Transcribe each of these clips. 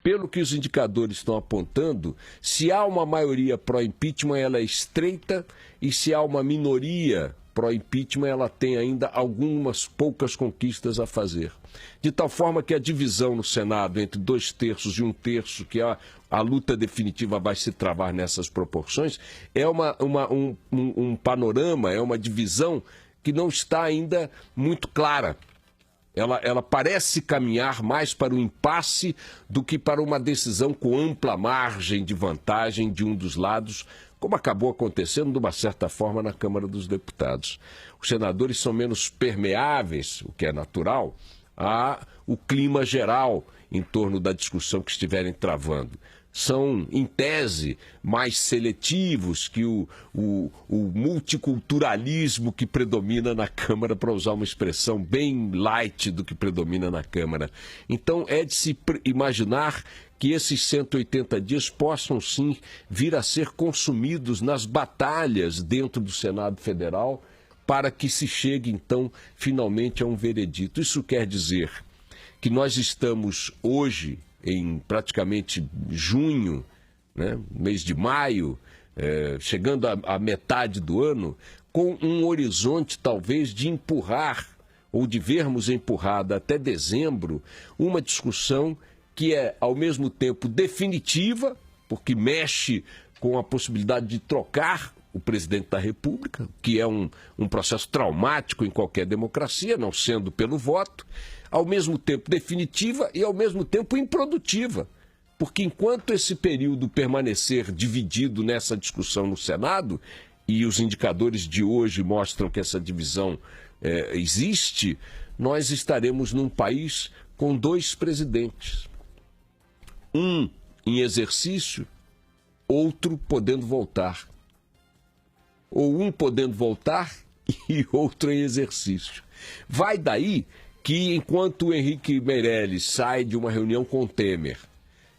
pelo que os indicadores estão apontando, se há uma maioria pró-impeachment, ela é estreita, e se há uma minoria pró-impeachment, ela tem ainda algumas poucas conquistas a fazer. De tal forma que a divisão no Senado entre 2/3 e 1/3, que a luta definitiva vai se travar nessas proporções, é um panorama, é uma divisão que não está ainda muito clara. Ela parece caminhar mais para o impasse do que para uma decisão com ampla margem de vantagem de um dos lados, como acabou acontecendo, de uma certa forma, na Câmara dos Deputados. Os senadores são menos permeáveis, o que é natural, ao clima geral em torno da discussão que estiverem travando. São, em tese, mais seletivos que o multiculturalismo que predomina na Câmara, para usar uma expressão bem light do que predomina na Câmara. Então, é de se imaginar que esses 180 dias possam, sim, vir a ser consumidos nas batalhas dentro do Senado Federal, para que se chegue, então, finalmente a um veredito. Isso quer dizer que nós estamos hoje, em praticamente junho, né, mês de maio, chegando à metade do ano, com um horizonte talvez de empurrar, ou de vermos empurrada até dezembro, uma discussão que é ao mesmo tempo definitiva, porque mexe com a possibilidade de trocar o presidente da República, que é um processo traumático em qualquer democracia, não sendo pelo voto, ao mesmo tempo definitiva e ao mesmo tempo improdutiva. Porque enquanto esse período permanecer dividido nessa discussão no Senado, e os indicadores de hoje mostram que essa divisão existe, nós estaremos num país com 2 presidentes. Um em exercício, outro podendo voltar. Ou um podendo voltar e outro em exercício. Vai daí que, enquanto o Henrique Meirelles sai de uma reunião com o Temer,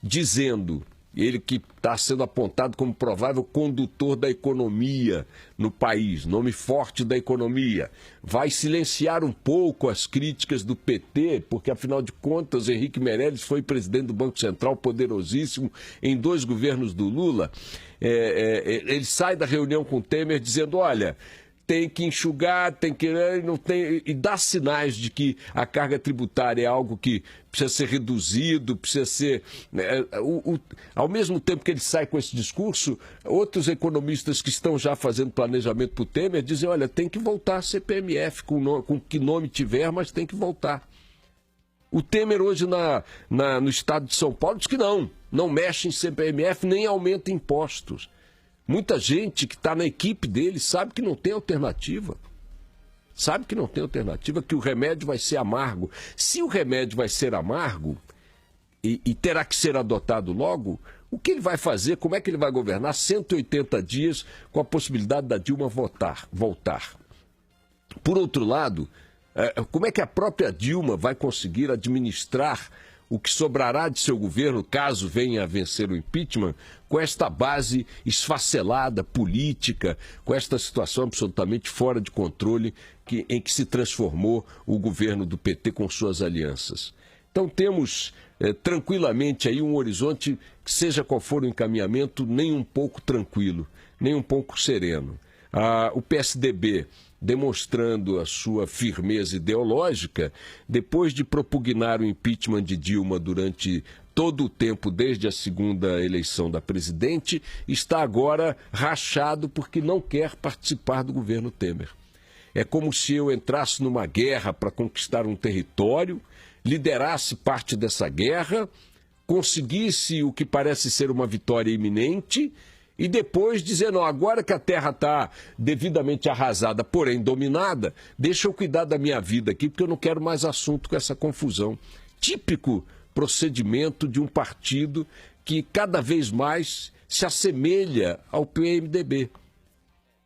dizendo, ele que está sendo apontado como provável condutor da economia no país, nome forte da economia, vai silenciar um pouco as críticas do PT, porque, afinal de contas, Henrique Meirelles foi presidente do Banco Central, poderosíssimo, em 2 governos do Lula. Ele sai da reunião com o Temer dizendo, olha, tem que enxugar, e dá sinais de que a carga tributária é algo que precisa ser reduzido, precisa ser... ao mesmo tempo que ele sai com esse discurso, outros economistas que estão já fazendo planejamento para o Temer dizem, olha, tem que voltar a CPMF, com que nome tiver, mas tem que voltar. O Temer hoje no estado de São Paulo diz que não mexe em CPMF nem aumenta impostos. Muita gente que está na equipe dele sabe que não tem alternativa. Sabe que não tem alternativa, que o remédio vai ser amargo. Se o remédio vai ser amargo e terá que ser adotado logo, o que ele vai fazer? Como é que ele vai governar 180 dias com a possibilidade da Dilma voltar? Por outro lado, como é que a própria Dilma vai conseguir administrar o que sobrará de seu governo, caso venha a vencer o impeachment, com esta base esfacelada, política, com esta situação absolutamente fora de controle em que se transformou o governo do PT com suas alianças. Então temos tranquilamente aí um horizonte que, seja qual for o encaminhamento, nem um pouco tranquilo, nem um pouco sereno. O PSDB, demonstrando a sua firmeza ideológica, depois de propugnar o impeachment de Dilma durante todo o tempo, desde a segunda eleição da presidente, está agora rachado porque não quer participar do governo Temer. É como se eu entrasse numa guerra para conquistar um território, liderasse parte dessa guerra, conseguisse o que parece ser uma vitória iminente, e depois dizer, não, agora que a terra está devidamente arrasada, porém dominada, deixa eu cuidar da minha vida aqui, porque eu não quero mais assunto com essa confusão. Típico procedimento de um partido que cada vez mais se assemelha ao PMDB.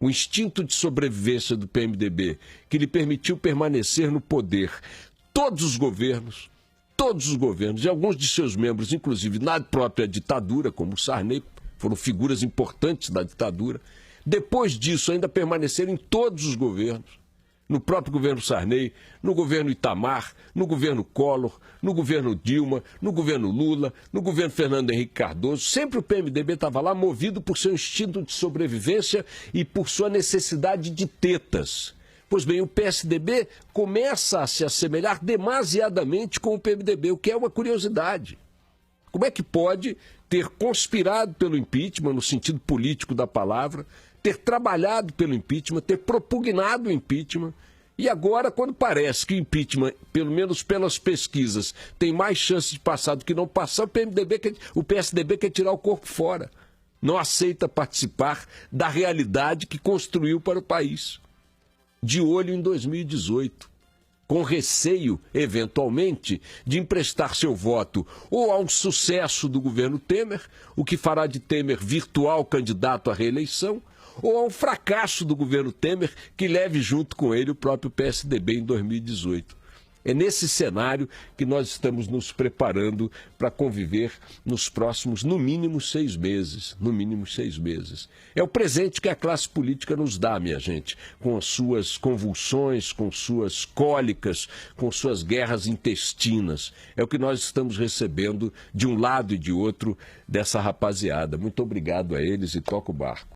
O instinto de sobrevivência do PMDB, que lhe permitiu permanecer no poder. Todos os governos, e alguns de seus membros, inclusive na própria ditadura, como o Sarney, foram figuras importantes da ditadura. Depois disso, ainda permaneceram em todos os governos. no próprio governo Sarney, no governo Itamar, no governo Collor, no governo Dilma, no governo Lula, no governo Fernando Henrique Cardoso. Sempre o PMDB estava lá movido por seu instinto de sobrevivência e por sua necessidade de tetas. Pois bem, o PSDB começa a se assemelhar demasiadamente com o PMDB, o que é uma curiosidade. Como é que pode ter conspirado pelo impeachment, no sentido político da palavra, ter trabalhado pelo impeachment, ter propugnado o impeachment, e agora, quando parece que o impeachment, pelo menos pelas pesquisas, tem mais chance de passar do que não passar, o PSDB quer tirar o corpo fora. Não aceita participar da realidade que construiu para o país. De olho em 2018, com receio, eventualmente, de emprestar seu voto ou a um sucesso do governo Temer, o que fará de Temer virtual candidato à reeleição, ou a um fracasso do governo Temer que leve junto com ele o próprio PSDB em 2018. É nesse cenário que nós estamos nos preparando para conviver nos próximos, no mínimo, 6 meses. No mínimo 6 meses. É o presente que a classe política nos dá, minha gente, com as suas convulsões, com suas cólicas, com suas guerras intestinas. É o que nós estamos recebendo de um lado e de outro dessa rapaziada. Muito obrigado a eles e toca o barco.